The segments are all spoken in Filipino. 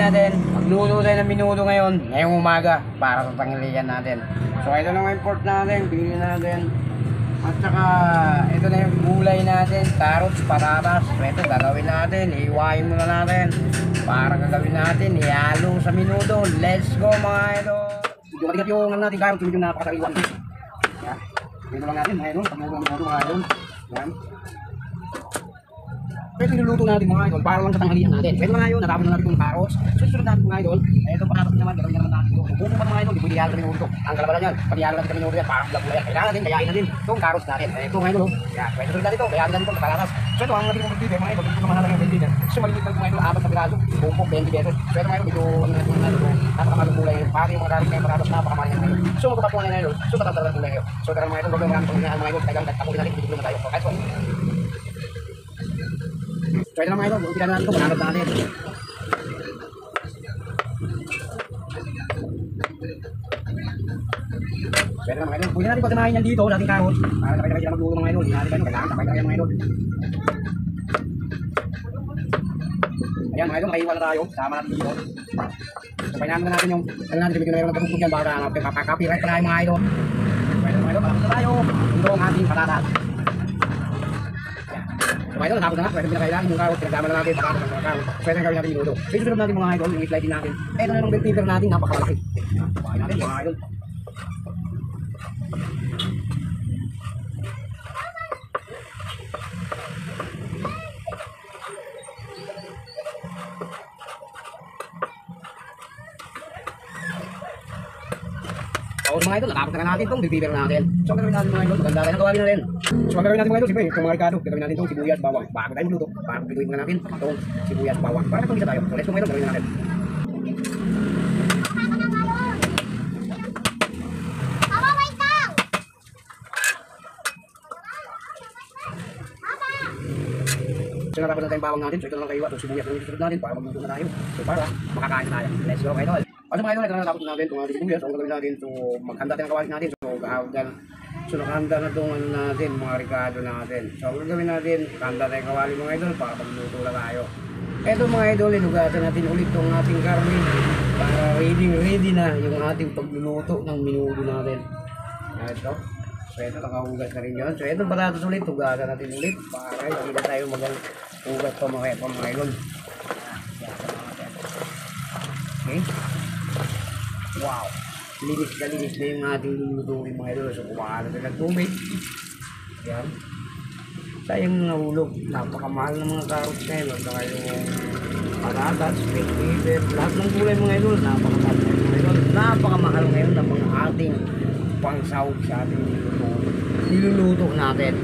natin, magluto tayo ng minuto ngayong umaga para sa tanghalian natin. So ito na yung pork natin, binili natin. At saka ito na yung gulay natin, carrots, patatas. So ito gagawin natin, iwain muna natin para gagawin natin, ihalo sa minuto. Let's go mga idol. Medyo matigat yung natin carrots, medyo napakasariwan. Yan, ito lang natin mga idol, pag minuto mga idol. Yan. Ito yung niluluto natin mga idol, para lang sa tanghalian natin. Ito na yun, natapos na natin yung carrots. Susunod natin mga idol, ito patatas naman, gagawin naman natin ito. Kung buko pa mga idol, di pwede ihalo sa minuto. Ang kalabalan yan, pag ihalo natin sa minuto yan, parang bulak-bulak yan. Kailangan natin, kayain natin itong carrots natin. Ito mga idol, yan, pwede susunod natin ito, kayain natin ito, patatas. So ito ang natin yung bibig, mga idol, ito mahal lang yung bibig. So maliit lang mga idol, 4 na piraso, buko, 20 pesos. So ito mga idol, ito ano natin mga idol, napakamalong gulay yun. Pati yung mga carrots ngayon, patatas, napakamahal yan mga idol. So magpapatuan yan idol, so tatatala ng gulay yun. So tara mga idol, gagawin natin itong mga idol, kailangan tapunin natin, bibig na tayo. So kahit so. So ito na mga idol, umpisa na natin ito, mananod natin. Pwede na mga idol, pwede natin pagkanahin yan dito, natin carrots. Para sabay-sabay sila magluto mga idol, hindi natin ganun, kailangan sabay-sabay mga idol. Ayan mga idol, makaiwan na tayo, sama natin dito. So painahan na natin yung, ano natin, bigyan na mayroon ng pagkukog yan, baka makaka-copyright na tayo mga idol. Pwede mga idol, palapos na tayo, ito ang ating patatas. So mga idol, natapos na nga, pwede pinakailangan yung carrots, pinagsama na natin, patatas ng carrots. Pwede na gawin natin minuto. So susunod natin mga idol, yung slide natin. Ito na yung bell pepper natin, napakalaki. Pakain natin mga idol. So mga idol, natapos na natin itong bibibir natin. So ang gagawin natin mga idol, maganda tayo ng kawali na rin. So ang gagawin natin mga idol, siyempre itong mga ricado, gagawin natin itong sibuyas, bawang. Bago tayo magluto, para paglutuin muna natin itong sibuyas, bawang. Para magpangisa tayo. So let's go mga idol, gagawin na natin. So natapos na tayong bawang natin, so ito lang kayo, itong sibuyas na susunod natin para magluto na tayo. So para makakain na tayo. Let's go mga idol. So mga idol, ito na natapos natin itong ating sibuyas. So ang gagawin natin, so maghanda tayo ng kawali natin. So nakahanda na itong ano natin, mga ricado natin. So ang gagawin natin, nakahanda tayong kawali mga idol para magluto na tayo. Ito mga idol, inugasan natin ulit itong ating karne para ready na yung ating pagluluto ng minuto natin. Ito. So ito, nakahugas na rin yun. So ito patatas ulit, hugasan natin ulit para hindi na tayo mag-hugas pa mga idol. Okay. Wow. Linis na yung ating lulutuin mga idol. So kumakalat na ng tubig. Yan. Sayang nahulog. Napakamahal ng mga carrots ngayon. At saka yung patatas, bell pepper, lahat ng gulay mga idol. Napakamahal mga idol. Napakamahal ngayon ng mga ating pangsahog sa ating niluluto natin.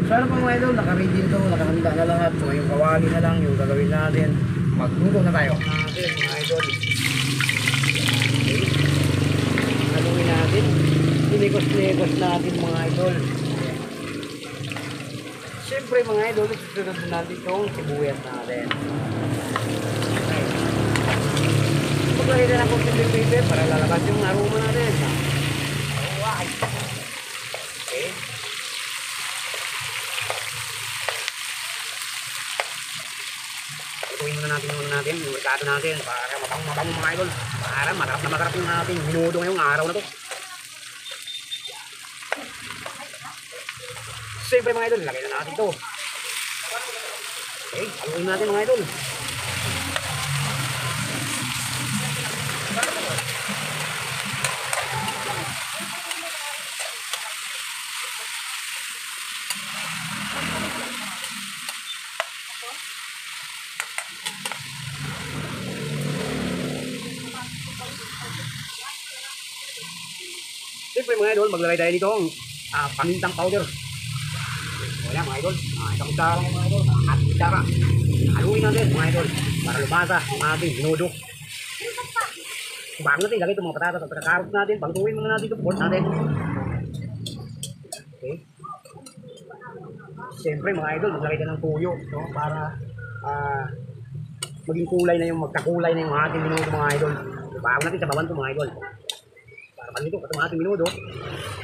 So ano pa mga idol, naka-ready ito, nakahanda na lahat. So yung kawali na lang yung gagawin natin. Magluto na tayo. Natin mga idol. Okay. Haluin natin. Inikos natin mga idol. Siyempre mga idol, susunod natin itong sibuyas natin. Okay. Maglagay na ng konting bell pepper para lalabas yung aroma natin. Okay. Ituin muna natin yung ricado natin para mapang mga idol. Para masarap na masarap yung ating minuto ngayong araw na to. Siyempre mga idol, lagay na natin ito. Okay, haluin natin mga idol. Siyempre mga idol, maglagay tayo nitong pamintang powder. Wala mga idol, isang kutsara lang mga idol, at kutsara. Haluin natin mga idol, para lumasa ang ating minudo. Bago natin, lagay itong mga patatas at carrots natin, pagtuwin muna natin itong pork natin. Okay. Siyempre mga idol, maglagay tayo ng tuyo, no? Para maging kulay na yung, magkakulay na yung ating minudo mga idol. Bago natin sabawan ito mga idol. Para pag ito, itong ating minudo,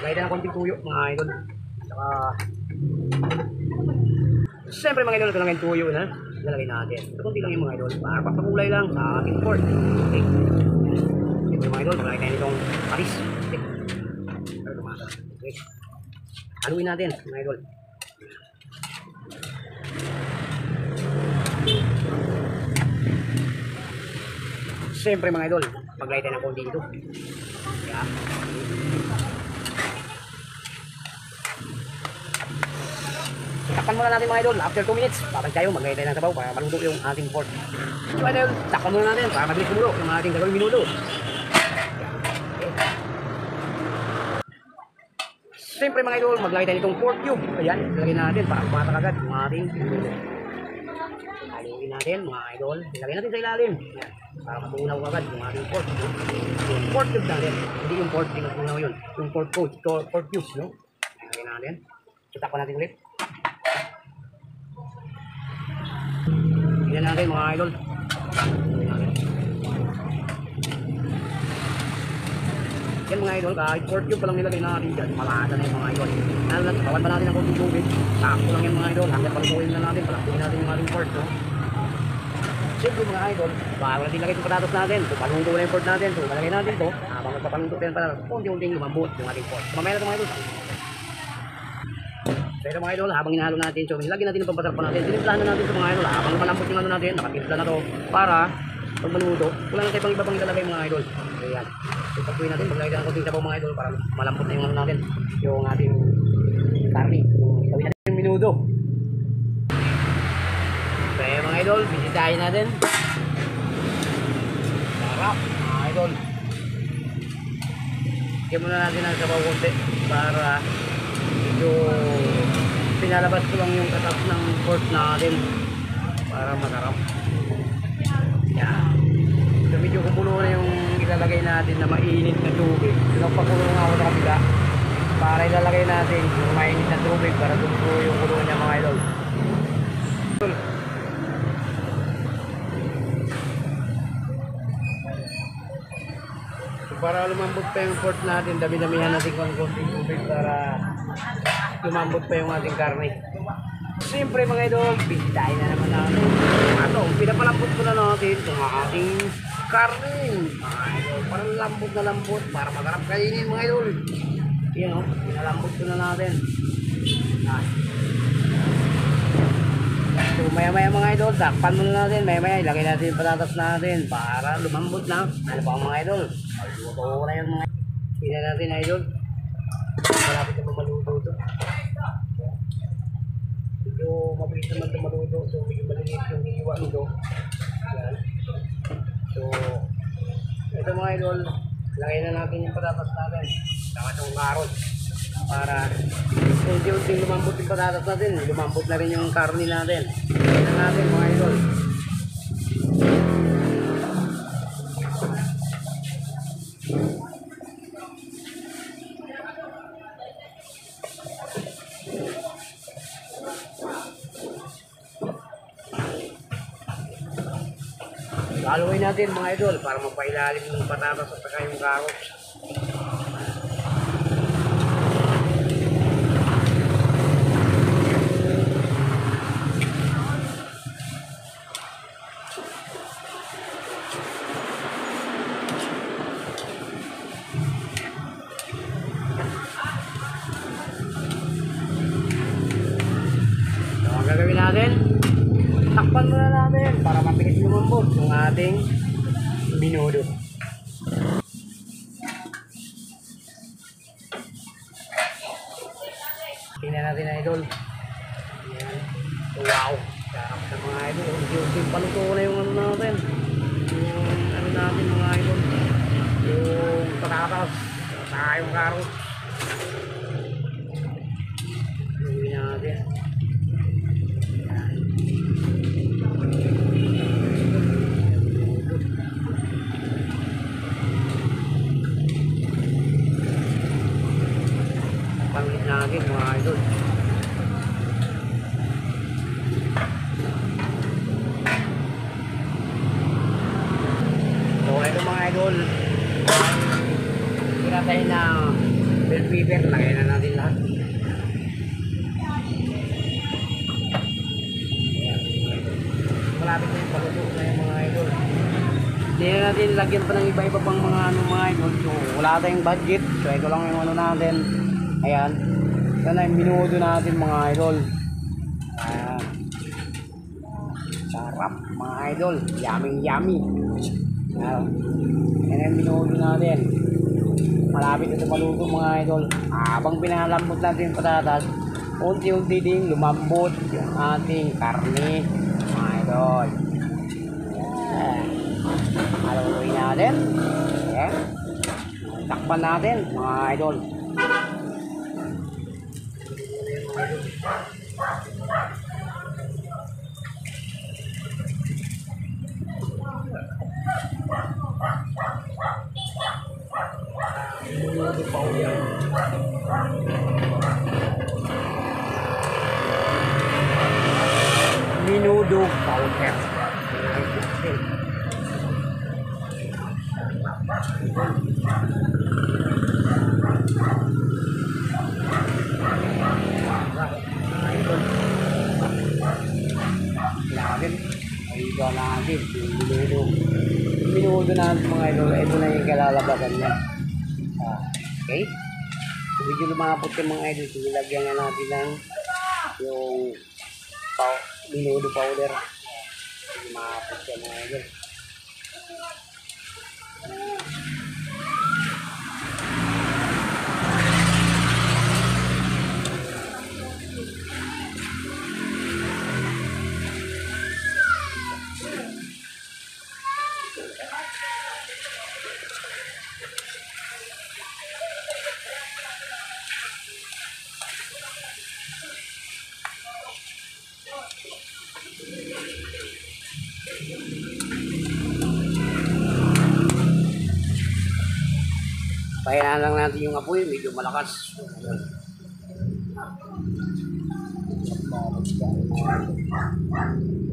lagay tayo ng konting tuyo mga idol. Saka siyempre mga idol, ito lang yung tuyo na. lalagay natin. So, kunti lang yung mga idol. Para papakulay lang sa ating pork. Okay. Siyempre mga idol, maglagay tayo nitong patis. Okay. Para tumasa. Okay. Haluin natin mga idol. Siyempre mga idol, maglagay tayo ng konti dito. Yeah. Takpan muna natin mga idol. After 2 minutes, babalik tayo. Maglagay tayo ng sabaw para maluto yung ating pork. So idol, takpan muna natin para mabilis kumulo yung ating gagawing minuto. Siyempre mga idol, maglagay tayo nitong pork cube. Ayan, ilagay natin para pumatak agad yung ating minuto. Haluin natin mga idol. Ilagay natin sa ilalim. Ayan, para matunaw agad yung ating pork. Yung pork cube natin. Hindi yung pork, hindi matunaw yun. Yung pork cube, no? Ilagay natin. Takpan natin ulit. Tingnan natin mga idol. Yan mga idol, kahit pork cube pa lang nilagay natin dyan, malasa na yung mga idol. Kawan pa natin ang konting tubig. Takpo lang yung mga idol. Hanggang palutuin na natin, palakpuin natin yung ating pork, no? Siyempre mga idol, bago natin lagay itong patatos natin. So, palungto na yung pork natin. So, malagay natin ito. Habang magpapalungto tayo para konti-unting lumambot yung ating pork. So, mamaya na ito mga idol. Pero mga idol, habang inahalo natin, so nilagyan natin yung pampatarap pa natin. Tinimplahan na natin sa mga idol. Habang malambot yung ano natin, nakatimpla na to para pag maluto, wala na tayo pang iba pang ilalagay mga idol. Ayan. So pagpuin natin, maglagay tayo ng konting sabaw mga idol para malambot na yung ano natin, yung ating karne. Gawin natin yung minuto. Kaya mga idol, bisitahin natin. Sarap mga idol. Bigyan muna natin ng sabaw konti para medyo pinalabas ko lang yung katas ng pork natin para masarap. Yan. So medyo kumulo na yung ilalagay natin na mainit na tubig. Pinagpakulo nga ako sa kabila para ilalagay natin yung mainit na tubig para tumulo yung kulo niya mga idol. So para lumambot pa yung pork natin, dami-damihan natin kung konting tubig para lumambot pa yung ating karne. Siyempre mga idol, bisitahin na naman natin. Ano, pinapalambot ko na natin itong ating karne. Mga idol, parang lambot na lambot para magarap kainin mga idol. Yan o, pinalambot ko na natin. So maya maya mga idol, takpan muna natin. Maya maya ilagay natin yung patatas natin para lumambot na. Ano pa mga idol? Maluto na yung mga tingnan natin idol. Malapit na maluto ito. Medyo mabilis naman ito maluto. So medyo malinis yung hiwa nito. Yan. So ito mga idol, lagay na natin yung patatas natin. Saka itong karot. Para unti-unting lumambot yung patatas natin. Lumambot na rin yung karne natin. Tingnan natin mga idol. Haluin natin mga idol para mapailalim ng patatas at saka yung carrots. So ang gagawin natin, takpan muna natin para mabilis lumambot yung ating minudo. Tingnan natin idol. Ayan. Wow, sarap na mga idol. Unti-unti paluto na yung ano natin, yung ano natin mga idol, yung patatas saka yung carrots. Gawin natin. Pangit natin mga idol. So ito mga idol, pinatay na bell pepper, lagay na natin lahat. malapit na yung paluto na yung mga idol. Hindi na natin lagyan pa ng iba-iba pang mga ano mga idol. So, wala tayong budget. So, ito lang yung ano natin. Ayan. Ito na yung minudo natin mga idol. Ayan. Sarap mga idol. Yummy. Ayan. Ayan yung minudo natin. Malapit na ito paluto mga idol. Habang pinalambot natin yung patatas, unti-unti din lumambot yung ating karne mga idol. Ayan. Haluin natin. Ayan. Takpan natin mga idol. Minudo powder. Ito natin yung minudo natin mga idol. Ito na yung kalalabasan niya. Okay, so medyo lumapot yung mga idol. So nilagyan na natin ng yung minudo powder. Lumapot yung mga idol. Pahinaan lang natin yung apoy, medyo malakas.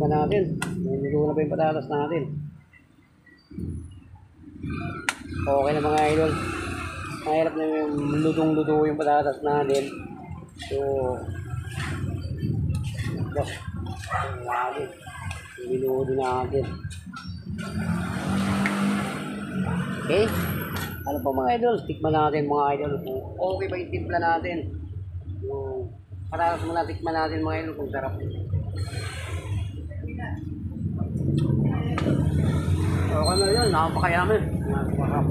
Pa natin, medyo na pa yung patatas natin. Okay na mga idol. Mahirap na yung lutong-luto yung patatas natin. So, natin. Binudo natin. Okay. Ano pa mga idol? Tikman natin mga idol. Kung okay ba yung timpla natin. Yung patatas muna tikman natin mga idol kung sarap. Okay na yun. Nakapakayaman. Sarap.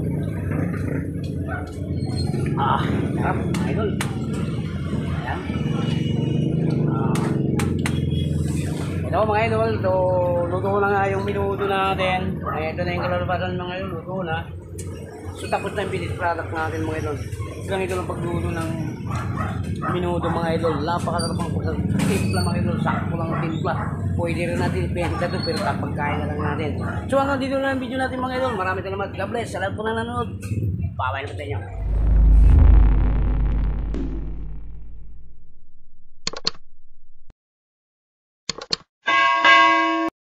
Sarap mga idol. Ayan. Ito mga idol. So, luto na nga yung minuto natin. Ito na yung kalalabasan mga idol. Luto na. So tapos na yung finished product natin mga idol. Ganito lang pagluto ng minuto mga idol. Napakasarap ang pagka-timpla mga idol. Sakto lang timpla. Pwede rin natin ibenta ito pero pagkain na lang natin. So hanggang dito na ang video natin mga idol. Maraming salamat. God bless. Sa lahat po na nanonood. Bye-bye na po tayo.